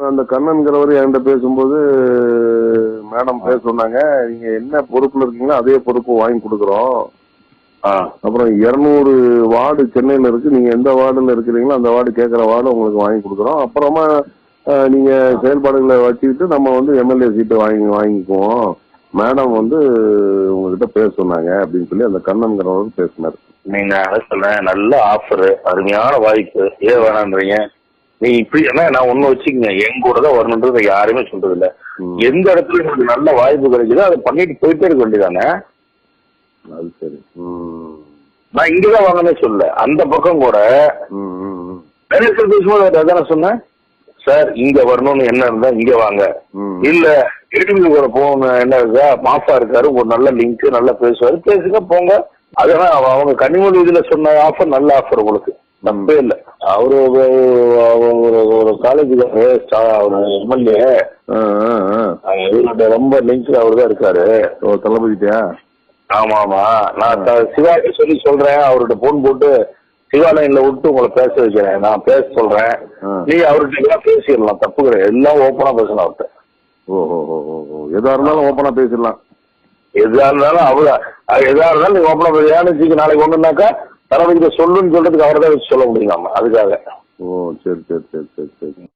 அந்த கண்ணன்கிறவர் என்கிட்ட பேசும்போது மேடம் பேச சொன்னாங்க, நீங்க என்ன பொறுப்புல இருக்கீங்களோ அதே பொறுப்பு வாங்கி கொடுக்குறோம். அப்புறம் 200 வார்டு சென்னையில இருக்கு, நீங்க எந்த வார்டுல இருக்கிறீங்களோ அந்த வார்டு கேட்கிற வார்டு உங்களுக்கு வாங்கி கொடுக்குறோம். அப்புறமா நீங்க செயல்பாடுகளை வச்சுக்கிட்டு நம்ம வந்து எம்எல்ஏ சீட்டை வாங்கிக்குவோம். மேடம் வந்து உங்ககிட்ட பேச சொன்னாங்க அப்படின்னு சொல்லி அந்த கண்ணன்கிறவர் பேசினாரு. நீங்க சொல்றேன், நல்ல ஆஃபர், அருமையான வாய்ப்பு, ஏன் வேணான்றீங்க? நீ இப்படி என்ன நான் ஒண்ணு வச்சுக்கங்க, எங்க கூட தான் வரணுன்றது யாருமே சொல்றது இல்ல. எந்த இடத்துல உங்களுக்கு நல்ல வாய்ப்பு கிடைக்குதோ அதை பண்ணிட்டு போயிட்டே இருக்க வேண்டியதானே. அது சரி. நான் இங்கதான் வாங்கன்னு சொல்ல, அந்த பக்கம் கூட மேனேஜர் பேசும்போது அதான சொன்னேன், சார் இங்க வரணும்னு என்ன இருந்தா இங்க வாங்க, இல்ல இடிவி கூட போகணும் என்ன இருக்கா, மாசா இருக்காரு, ஒரு நல்ல லிங்க், நல்லா பேசுவாரு, பேசுங்க போங்க. அதெல்லாம் அவங்க கனிமொழி இதுல சொன்ன ஆஃபர் நல்ல ஆஃபர், உங்களுக்கு தப்பே இல்லை. அவரு ஒரு காலேஜுக்கு எம்எல்ஏ, ரொம்ப லிங்க் அவரு தான் இருக்காரு தளபதியா. ஆமா ஆமா, நான் சிவாக்கு சொல்லி சொல்றேன், அவர்கிட்ட போன் போட்டு சிவாலயன்ல விட்டு உங்களை பேச வைக்கிறேன், நான் பேச சொல்றேன். நீங்க அவர்கிட்ட பேசிடலாம், தப்பு கிடையாது, எல்லாம் ஓப்பனா பேசலாம் அவர்கிட்ட. எதா இருந்தாலும் ஓப்பனா பேசிடலாம். எதா இருந்தாலும் எதா இருந்தாலும் நீங்க ஓப்பனா பேச. நாளைக்கு ஒண்ணுனாக்கா தளபதிக்கு சொல்லுன்னு சொல்றதுக்கு அவர்தான் வச்சு சொல்ல முடியுமா அதுக்காக. ஓ சரி சரி சரி சரி சரி.